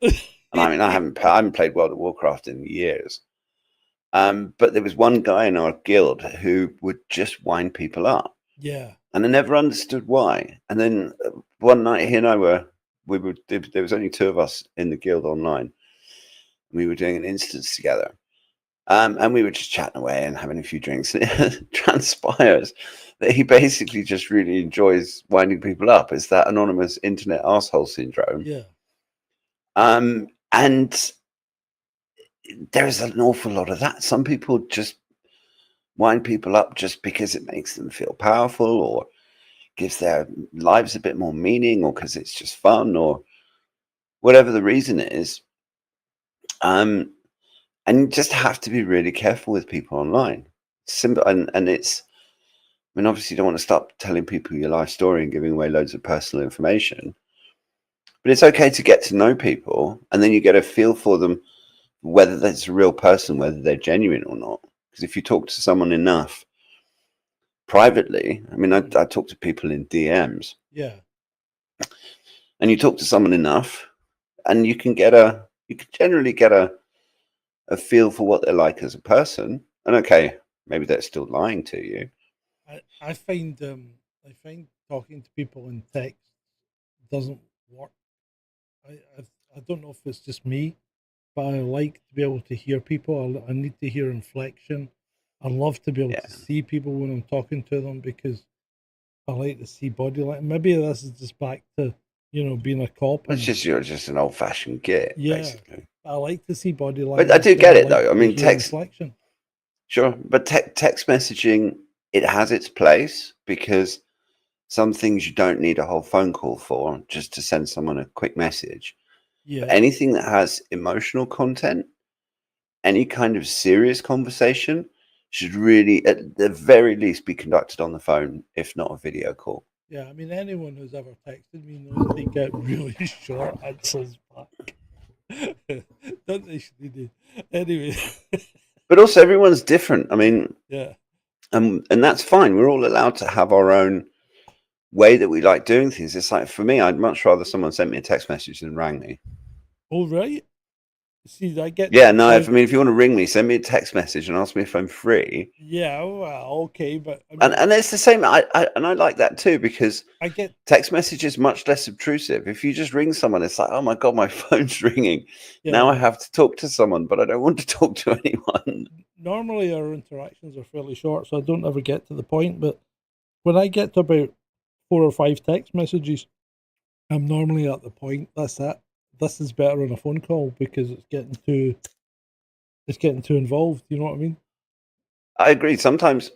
And I mean, I haven't played World of Warcraft in years. But there was one guy in our guild who would just wind people up. Yeah. And I never understood why. And then one night, he and I there was only two of us in the guild online. We were doing an instance together. And we were just chatting away and having a few drinks. And it transpires that he basically just really enjoys winding people up. It's that anonymous internet arsehole syndrome. Yeah. And there's an awful lot of that. Some people just wind people up just because it makes them feel powerful or gives their lives a bit more meaning, or because it's just fun, or whatever the reason is. And you just have to be really careful with people online. Simple, and it's. I mean, obviously, you don't want to start telling people your life story and giving away loads of personal information. But it's okay to get to know people, and then you get a feel for them, whether that's a real person, whether they're genuine or not. Because if you talk to someone enough privately, I mean, I talk to people in DMs. Yeah. And you talk to someone enough, and you can generally get a feel for what they're like as a person. And okay, maybe they're still lying to you. I find talking to people in text doesn't work. I don't know if it's just me, but I like to be able to hear people. I need to hear inflection. I love to be able to see people when I'm talking to them because I like to see body language. Maybe this is just back to being a cop. It's just you're just an old-fashioned git, basically. I like to see body language. But I do get it, though. I to mean, hear text, inflection. sure, but text messaging, it has its place because some things you don't need a whole phone call for, just to send someone a quick message. Yeah. Anything that has emotional content, any kind of serious conversation should really, at the very least, be conducted on the phone, if not a video call. Yeah, I mean, anyone who's ever texted me knows they get really short answers back. Don't they, Shalini? Anyway. But also, everyone's different. I mean, yeah. And that's fine. We're all allowed to have our own way that we like doing things. It's like, for me, I'd much rather someone sent me a text message than rang me. Oh, right. See, I get. Yeah, no. If you want to ring me, send me a text message and ask me if I'm free. Yeah, well, okay, but I mean, and it's the same. I like that too, because I get text message is much less obtrusive. If you just ring someone, it's like, oh my god, my phone's ringing. Yeah. Now I have to talk to someone, but I don't want to talk to anyone. Normally, our interactions are fairly short, so I don't ever get to the point. But when I get to about 4 or 5 text messages, I'm normally at the point. That's it. This is better on a phone call because it's getting too involved. You know what I mean? I agree. Sometimes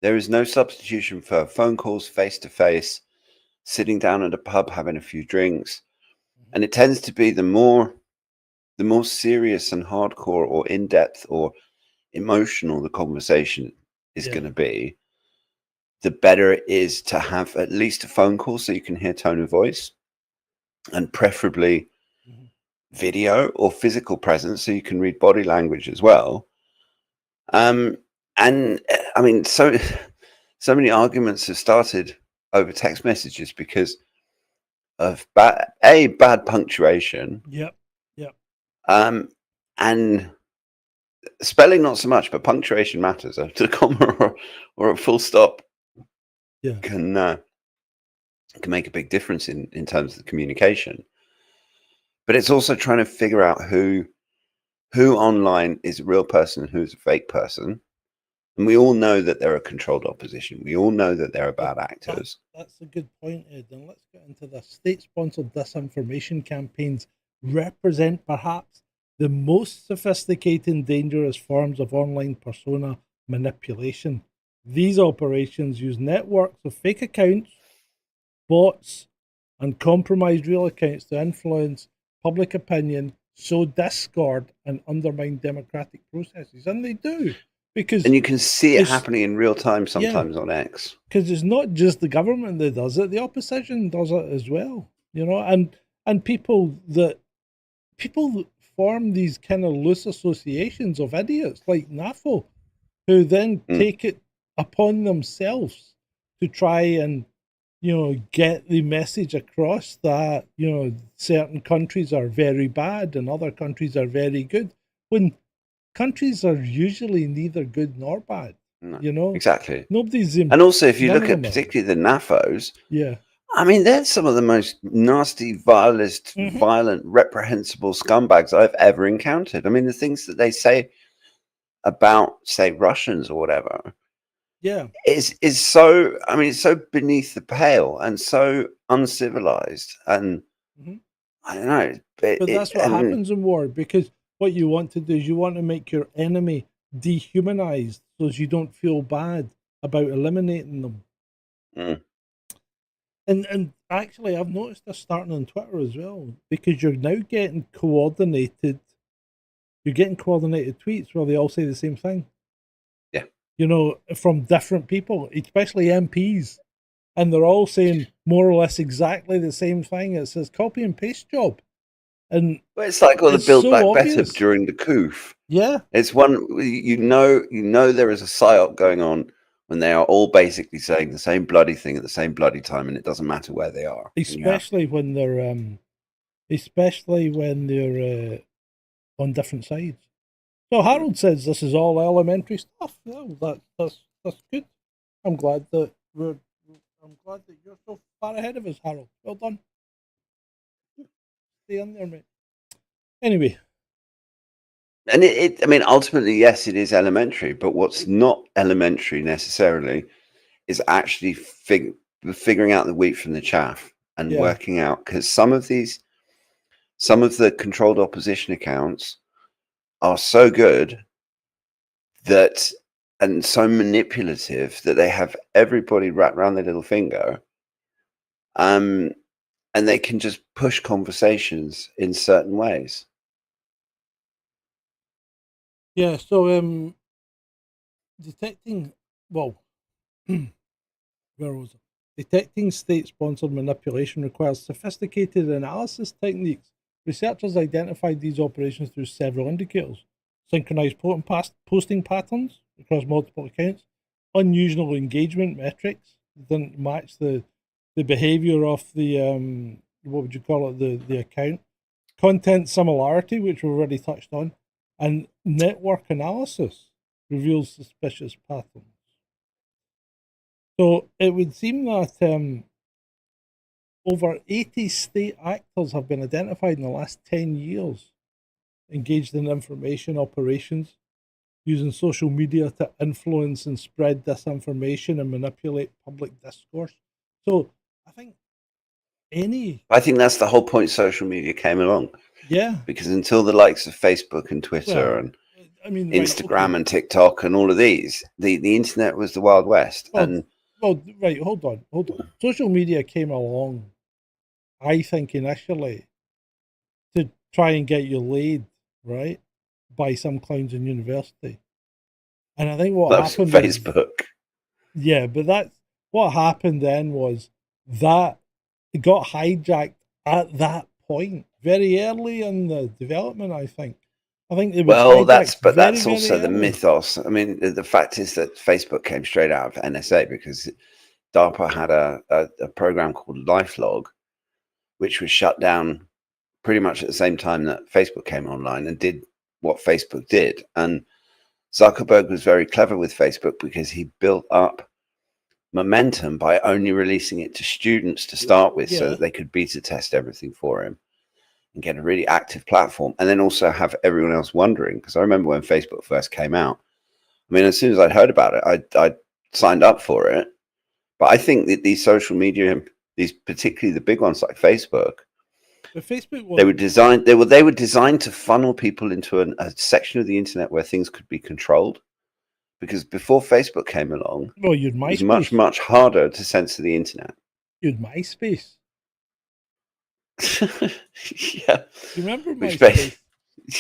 there is no substitution for phone calls, face to face, sitting down at a pub, having a few drinks, and it tends to be the more serious and hardcore or in depth or emotional the conversation is going to be, the better it is to have at least a phone call so you can hear tone of voice, and preferably video or physical presence so you can read body language as well. And I mean, so many arguments have started over text messages because of bad punctuation. Yep. And spelling not so much, but punctuation matters. A comma or a full stop can make a big difference in terms of the communication. But it's also trying to figure out who online is a real person and who's a fake person. And we all know that they're a controlled opposition. We all know that there are bad actors. That's a good point, Ed. And let's get into this. State-sponsored disinformation campaigns represent perhaps the most sophisticated and dangerous forms of online persona manipulation. These operations use networks of fake accounts, bots, and compromised real accounts to influence public opinion, sow discord, and undermine democratic processes. And they do. And you can see it happening in real time sometimes on X. Because it's not just the government that does it; the opposition does it as well. And people that form these kind of loose associations of idiots like NAFO, who then take it upon themselves to try and get the message across that certain countries are very bad and other countries are very good, when countries are usually neither good nor bad. No, exactly. Nobody's and also, if you look at particularly the NAFOs, I mean, they're some of the most nasty, violent, reprehensible scumbags I've ever encountered. I mean, the things that they say about, say, Russians or whatever, is so. I mean, it's so beneath the pale and so uncivilized, and I don't know. But that's what happens in war, because what you want to do is you want to make your enemy dehumanized so as you don't feel bad about eliminating them. And actually, I've noticed this starting on Twitter as well, because you're now getting coordinated. You're getting coordinated tweets where they all say the same thing. Yeah. From different people, especially MPs. And they're all saying more or less exactly the same thing. It says copy and paste job. And it's like all the Build Back Better during the coup. Yeah. It's one, there is a psyop going on when they are all basically saying the same bloody thing at the same bloody time, and it doesn't matter where they are. Especially when they're on different sides. So Harold says this is all elementary stuff. Well, that's good. I'm glad that you're so far ahead of us, Harold. Well done. Stay in there, mate. Anyway. And I mean, ultimately, yes, it is elementary, but what's not elementary necessarily is actually figuring out the wheat from the chaff and Yeah. working out, because some of the controlled opposition accounts are so good that, and so manipulative, that they have everybody wrapped around their little finger, and they can just push conversations in certain ways. Yeah, so detecting, well, where was it? Detecting state-sponsored manipulation requires sophisticated analysis techniques. Researchers identified these operations through several indicators: synchronized posting patterns across multiple accounts, unusual engagement metrics that didn't match the behavior of the what would you call it, the account, content similarity, which we've already touched on, and network analysis reveals suspicious patterns. So it would seem that over 80 state actors have been identified in the last 10 years engaged in information operations, using social media to influence and spread disinformation and manipulate public discourse. So I think I think that's the whole point social media came along. Yeah. Because until the likes of Facebook and Twitter and Instagram and TikTok and all of these, the internet was the Wild West. Right, hold on. Social media came along, I think, initially to try and get you laid, right, by some clowns in university. And I think what happened was Facebook. Yeah, but that's what happened then was that it got hijacked at that point, very early in the development, I think. I think it was that's also the mythos. I mean, the fact is that Facebook came straight out of NSA because DARPA had a program called LifeLog, which was shut down pretty much at the same time that Facebook came online and did what Facebook did. And Zuckerberg was very clever with Facebook because he built up momentum by only releasing it to students to start with, so that they could beta test everything for him and get a really active platform, and then also have everyone else wondering. Because I remember when Facebook first came out, I mean, as soon as I'd heard about it, I signed up for it. But I think that these social media, these particularly the big ones like Facebook, but Facebook they were designed to funnel people into a section of the internet where things could be controlled. Because before Facebook came along, it was much harder to censor the internet. You had MySpace. Yeah. Do you remember MySpace?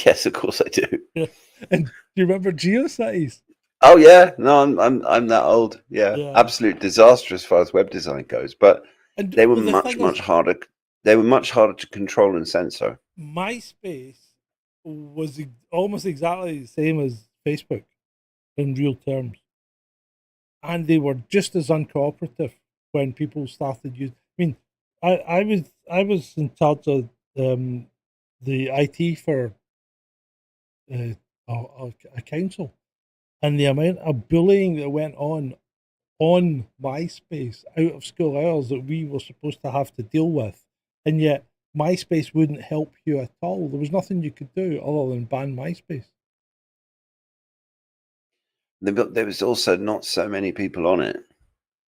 Yes, of course I do. Yeah. And do you remember GeoCities? Oh yeah, no, I'm that old. Yeah, absolute disaster as far as web design goes. But they were much harder. They were much harder to control and censor. MySpace was almost exactly the same as Facebook in real terms, and they were just as uncooperative when people started using. I mean, I was in charge of the IT for a council, and the amount of bullying that went on MySpace out of school hours that we were supposed to have to deal with, and yet MySpace wouldn't help you at all. There was nothing you could do other than ban MySpace. There was also not so many people on it.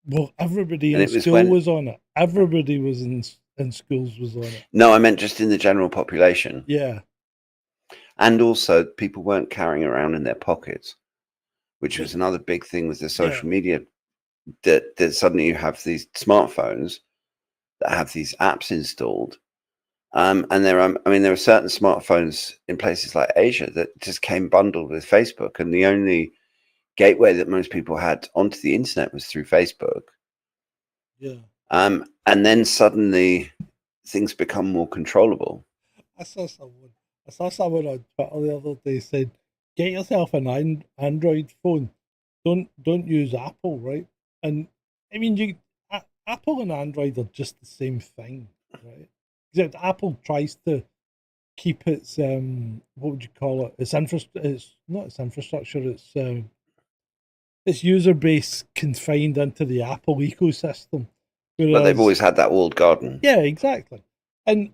Well, everybody in school was on it. Everybody was in schools was on it. No, I meant just in the general population. Yeah. And also, people weren't carrying around in their pockets, which was another big thing with the social media. That suddenly you have these smartphones that have these apps installed, and there are certain smartphones in places like Asia that just came bundled with Facebook, and the only gateway that most people had onto the internet was through Facebook. Yeah. And then suddenly things become more controllable. I saw someone on Twitter the other day said, "Get yourself an Android phone. Don't use Apple, right?" And I mean, Apple and Android are just the same thing, right? Except Apple tries to keep its what would you call it? It's not its infrastructure. Its user base confined into the Apple ecosystem. But they've always had that walled garden. Yeah, exactly. And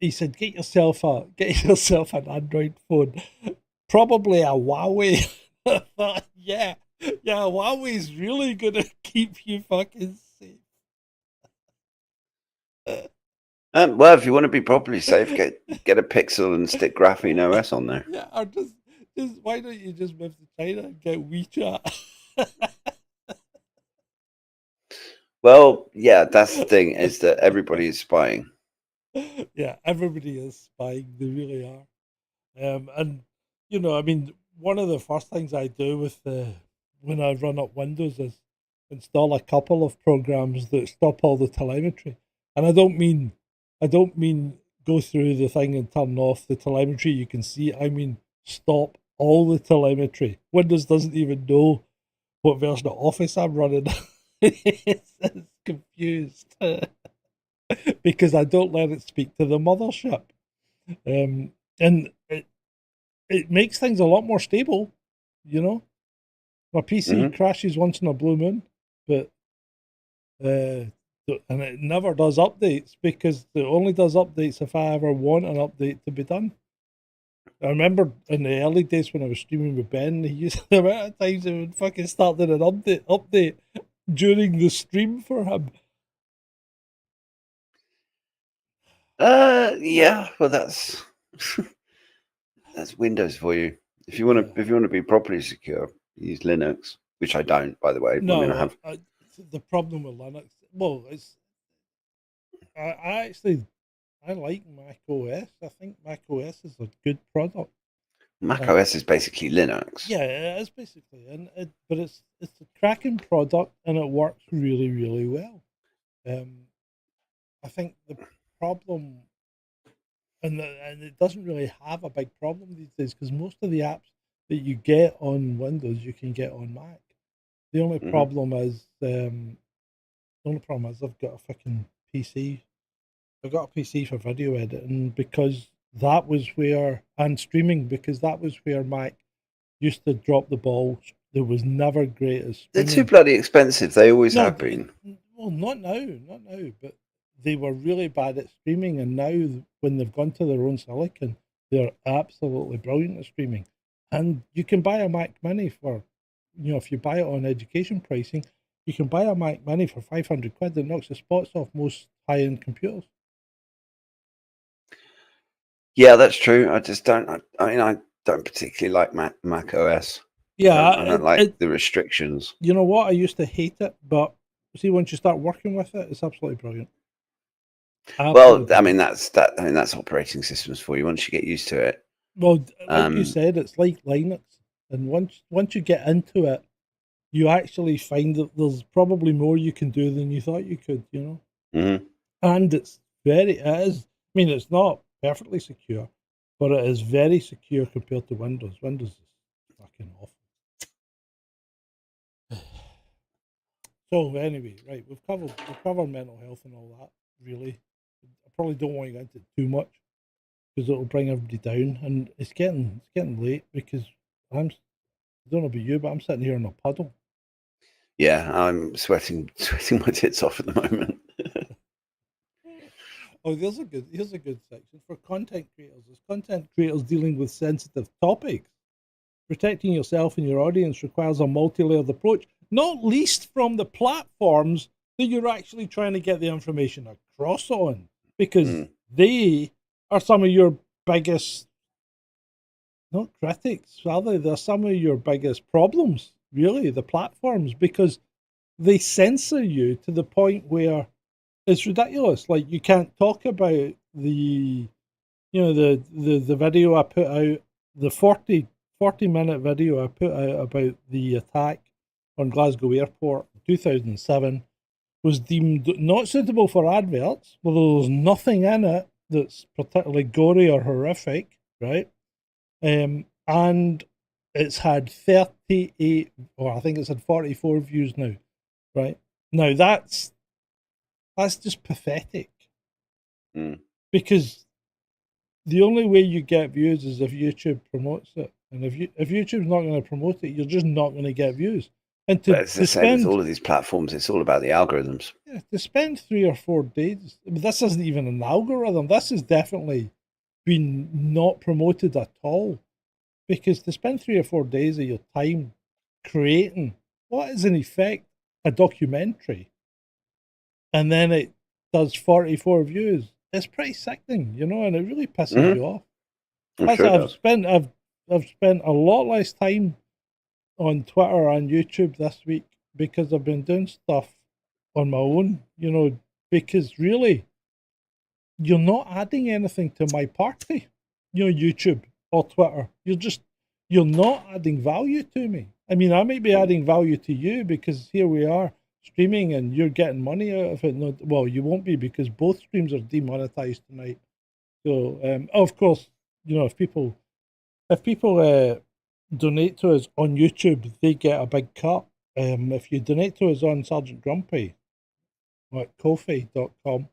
he said, get yourself an Android phone, probably a Huawei. I thought, yeah, Huawei's really gonna keep you fucking safe. Well, if you want to be properly safe, get a Pixel and stick Graphene OS on there. Yeah, or just why don't you just move to China and get WeChat? Well, yeah, that's the thing, is that everybody is spying. Yeah, everybody is spying. They really are. And you know, I mean, one of the first things I do with when I run up Windows is install a couple of programs that stop all the telemetry. And I don't mean go through the thing and turn off the telemetry you can see. I mean stop all the telemetry. Windows doesn't even know what version of Office I'm running. it's confused because I don't let it speak to the mothership. And it makes things a lot more stable, you know. My PC crashes once in a blue moon, but and it never does updates because it only does updates if I ever want an update to be done. I remember in the early days when I was streaming with Ben, he used the amount of times he would fucking start doing an update during the stream for him. Yeah, well, that's Windows for you. If you want to be properly secure, use Linux, which I don't, by the way. No, I mean, I have. The problem with Linux. Well, it's I like Mac OS. I think Mac OS is a good product. Mac OS is basically Linux. Yeah, it is basically, but it's a cracking product and it works really really well. I think the problem, and it doesn't really have a big problem these days because most of the apps that you get on Windows you can get on Mac. The only problem is I've got a fucking PC. I've got a PC for video editing because that was where, and streaming, because that was where Mac used to drop the ball. There was never great as streaming. They're too bloody expensive. They always have been. Well, not now, but they were really bad at streaming, and now when they've gone to their own silicon, they're absolutely brilliant at streaming. And you can buy a Mac Mini for, you know, if you buy it on education pricing, you can buy a Mac Mini for 500 quid that knocks the spots off most high-end computers. Yeah, that's true. I just don't. I mean, I don't particularly like Mac OS. Yeah, I don't like the restrictions. You know what? I used to hate it, but see, once you start working with it, it's absolutely brilliant. Well, I mean, that's operating systems for you. Once you get used to it. Well, like you said, it's like Linux, and once you get into it, you actually find that there's probably more you can do than you thought you could. You know, and it is. I mean, it's not perfectly secure, but it is very secure compared to Windows. Windows is fucking awful. So anyway, right, we've covered mental health and all that. Really, I probably don't want to get into it too much because it'll bring everybody down, and it's getting late because I don't know about you, but I'm sitting here in a puddle. Yeah, I'm sweating my tits off at the moment. Oh, here's a good section for content creators. As content creators dealing with sensitive topics, protecting yourself and your audience requires a multi-layered approach, not least from the platforms that you're actually trying to get the information across on, because they are some of your biggest, not critics, rather, they're some of your biggest problems, really, the platforms, because they censor you to the point where it's ridiculous. Like, you can't talk about the video I put out, the 40-minute video I put out about the attack on Glasgow Airport in 2007 was deemed not suitable for adverts, although there's nothing in it that's particularly gory or horrific, right? And it's had 38, or I think it's had 44 views now, right? Now that's just pathetic. Because the only way you get views is if YouTube promotes it. And if YouTube's not going to promote it, you're just not going to get views. And it's the same with all of these platforms. It's all about the algorithms. Yeah, to spend 3 or 4 days, I mean, this isn't even an algorithm. This has definitely been not promoted at all. Because to spend 3 or 4 days of your time creating what is in effect a documentary, and then it does 44 views. It's pretty sickening, you know, and it really pisses you off. I'm sure it does. I've spent a lot less time on Twitter and YouTube this week because I've been doing stuff on my own, you know, because really you're not adding anything to my party, you know, YouTube or Twitter. You're not adding value to me. I mean, I might be adding value to you because here we are streaming and you're getting money out of it. No, well, you won't be because both streams are demonetized tonight. So, of course, you know, if people donate to us on YouTube, they get a big cut. If you donate to us on Sgt Grumpy at Ko-fi.com,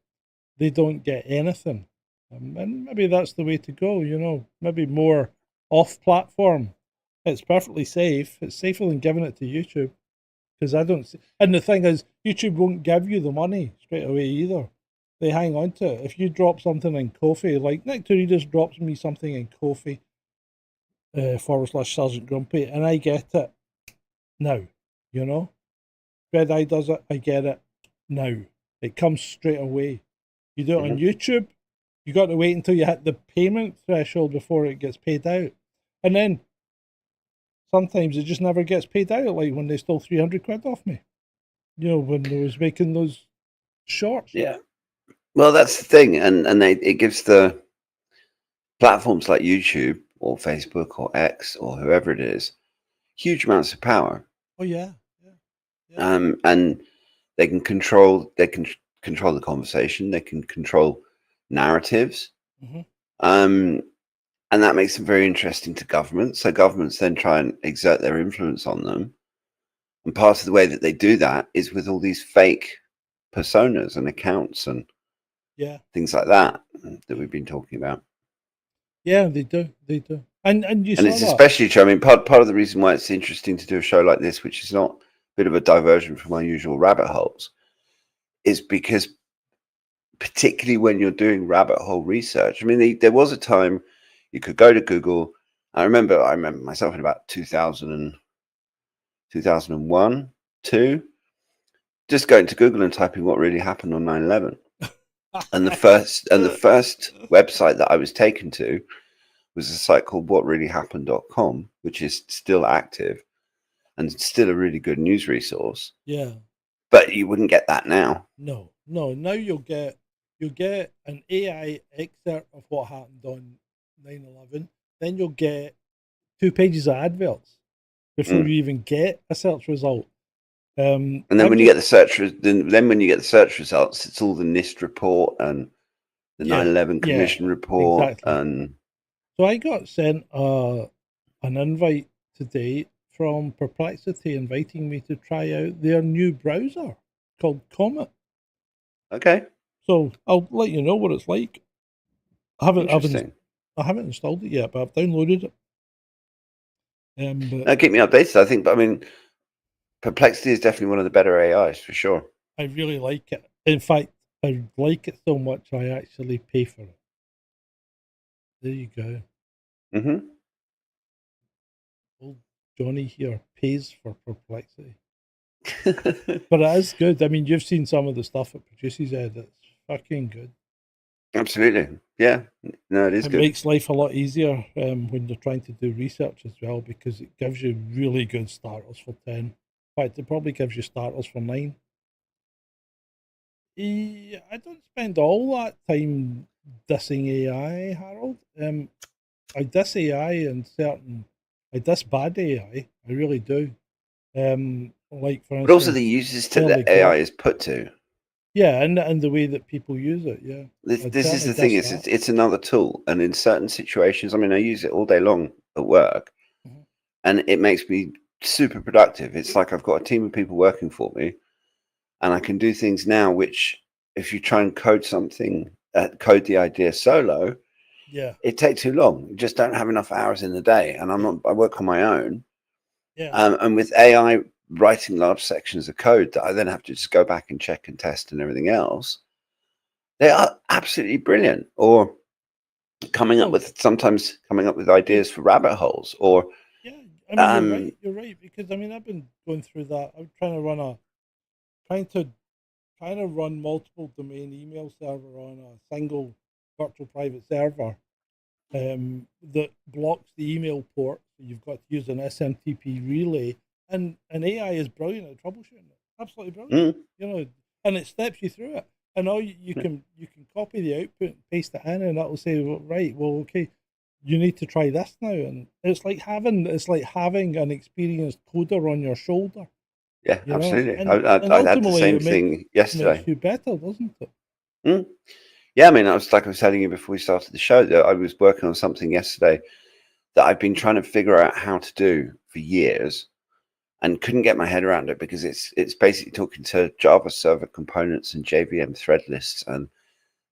they don't get anything. And maybe that's the way to go, you know, maybe more off-platform. It's perfectly safe. It's safer than giving it to YouTube because I don't see. And the thing is, YouTube won't give you the money straight away either. They hang on to it. If you drop something in Ko-fi, like Nick Torides drops me something in Ko-fi, /Sergeant Grumpy, and I get it now, you know. Red Eye does it, I get it now. It comes straight away. You do it on YouTube, you got to wait until you hit the payment threshold before it gets paid out. And then sometimes it just never gets paid out, like when they stole 300 quid off me. You know, when they was making those shorts. Yeah. Well, that's the thing. And it gives the platforms like YouTube or Facebook or X or whoever it is huge amounts of power. Oh yeah. And they can control the conversation, they can control narratives. And that makes them very interesting to governments. So governments then try and exert their influence on them. And part of the way that they do that is with all these fake personas and accounts and things like that we've been talking about. Yeah, they do. And it's especially true. I mean, part of the reason why it's interesting to do a show like this, which is not a bit of a diversion from our usual rabbit holes, is because particularly when you're doing rabbit hole research. I mean, there was a time you could go to Google. I remember myself in about 2001, 2, just going to Google and typing what really happened on 9/11. And the first website that I was taken to was a site called whatreallyhappened.com, which is still active and still a really good news resource. Yeah. But you wouldn't get that now. No. Now you'll get an AI excerpt of what happened on 9/11. Then you'll get 2 pages of adverts before you even get a search result. And then when you get the search results, it's all the NIST report and the 9/11 Commission report. Exactly. And so I got sent an invite today from Perplexity inviting me to try out their new browser called Comet. Okay. So I'll let you know what it's like. I haven't installed it yet, but I've downloaded it. Now keep me updated. I think, but I mean, Perplexity is definitely one of the better AIs for sure. I really like it. In fact, I like it so much I actually pay for it. There you go. Old Johnny here pays for Perplexity. But it is good. I mean, you've seen some of the stuff it produces, Ed. It's fucking good. Absolutely. Yeah. No, it is good. It makes life a lot easier when you're trying to do research as well, because it gives you really good starters for 10. In fact, it probably gives you starters for 9. I don't spend all that time dissing AI, Harold. I diss AI and I diss bad AI. I really do. Like for instance, but also the uses to the AI is put to. Yeah, and the way that people use it. Yeah. This is the thing. It's another tool, and in certain situations, I mean, I use it all day long at work, and it makes me super productive. It's like I've got a team of people working for me, and I can do things now which, if you try and code something, code the idea solo, it takes too long. You just don't have enough hours in the day, and I work on my own. And with AI writing large sections of code that I then have to just go back and check and test and everything else, they are absolutely brilliant. Or coming up with ideas for rabbit holes. Or I mean, you're right, because I mean, I've been going through that. I'm trying to trying to run multiple domain email server on a single virtual private server that blocks the email port. So you've got to use an SMTP relay, and AI is brilliant at troubleshooting it. Absolutely brilliant. You know, and it steps you through it. And all you can copy the output and paste it in, and that will say, well, right, well, okay, you need to try this now. And it's like having an experienced coder on your shoulder. Yeah, You know? absolutely. And I had the ultimately, same thing yesterday. Makes you better, doesn't it? Yeah, I mean, I was telling you before we started the show that I was working on something yesterday that I've been trying to figure out how to do for years, and couldn't get my head around it because it's basically talking to Java server components and JVM thread lists and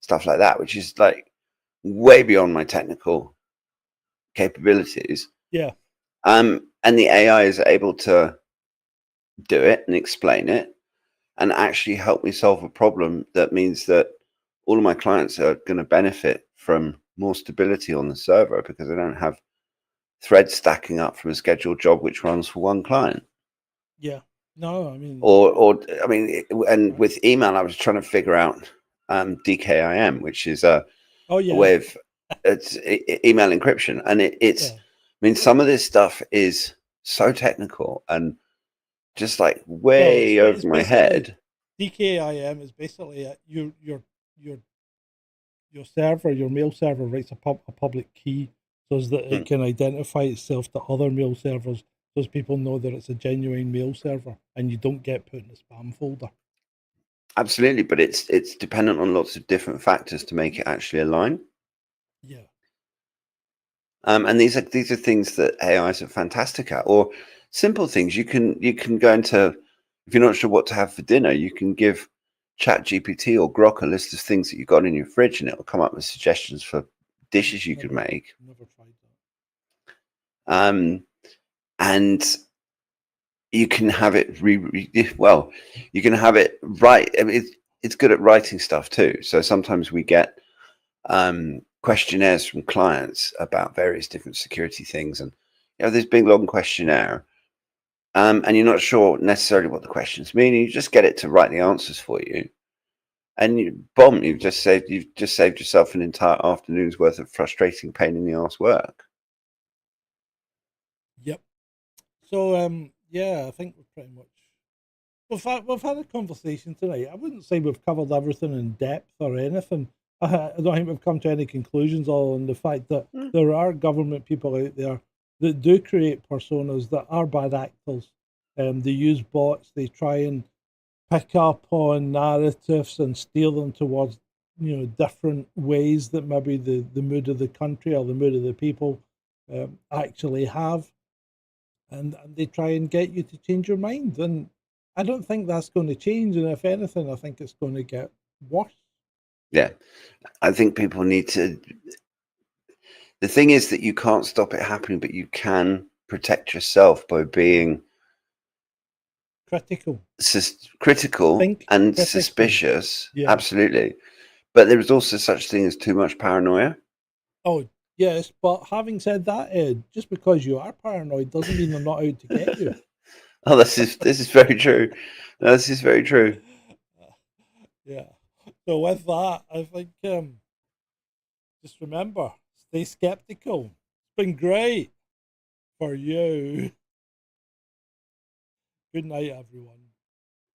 stuff like that, which is like way beyond my technical capabilities. Yeah. And the AI is able to do it and explain it and actually help me solve a problem that means that all of my clients are going to benefit from more stability on the server because they don't have threads stacking up from a scheduled job which runs for one client. Yeah. No, I mean, and with email, I was trying to figure out DKIM, which is a way of it's email encryption, and it's. I mean, some of this stuff is so technical and just like way over my head. DKIM is basically your server, your mail server writes a public key so that it can identify itself to other mail servers, so as people know that it's a genuine mail server and you don't get put in the spam folder. Absolutely, but it's dependent on lots of different factors to make it actually align. Yeah. And these are things that AIs are fantastic at, or simple things. You can go into, if you're not sure what to have for dinner, you can give ChatGPT or Grok a list of things that you've got in your fridge, and it'll come up with suggestions for dishes you could make. Never tried that. And you can have it you can have it write. I mean, it's good at writing stuff too. So sometimes we get questionnaires from clients about various different security things, and you know, this big long questionnaire, and you're not sure necessarily what the questions mean. You just get it to write the answers for you, and you've just saved yourself an entire afternoon's worth of frustrating, pain in the ass work. Yep. So yeah, I think we're pretty much we've had a conversation tonight. I wouldn't say we've covered everything in depth or anything. I don't think we've come to any conclusions, all on the fact that there are government people out there that do create personas that are bad actors. They use bots. They try and pick up on narratives and steer them towards, you know, different ways that maybe the mood of the country or the mood of the people actually have. And they try and get you to change your mind. And I don't think that's going to change. And if anything, I think it's going to get worse. Yeah, I think people need to. The thing is that you can't stop it happening, but you can protect yourself by being critical and suspicious. Yeah. Absolutely. But there is also such thing as too much paranoia. Oh, yes. But having said that, Ed, just because you are paranoid doesn't mean they're not out to get you. Oh, this is very true. This is very true. Yeah. So with that, I think just remember, stay skeptical. It's been great for you. Good night, everyone.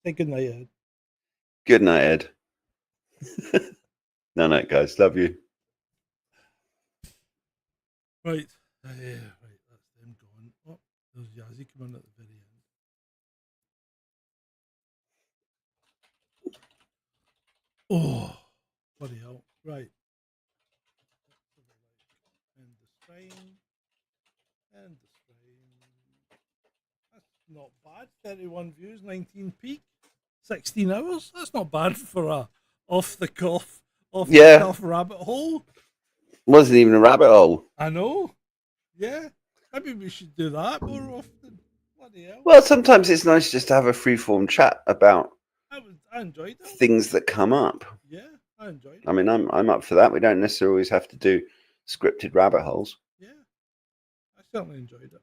Say good night, Ed. Good night, Ed. Night, guys. Love you. Right. Right. That's them gone. Oh, there's Yazzie coming at the very end. Oh, bloody hell. Right. End the stream. End the stream. That's not bad. 31 views, 19 peak, 16 hours. That's not bad for a off the cuff rabbit hole. Wasn't even a rabbit hole. I know. Yeah. Maybe we should do that more often. Bloody hell. Well, sometimes it's nice just to have a free-form chat about I enjoyed that. Things that come up. Yeah, I enjoyed it. I mean, I'm up for that. We don't necessarily always have to do scripted rabbit holes. Yeah, I certainly enjoyed it.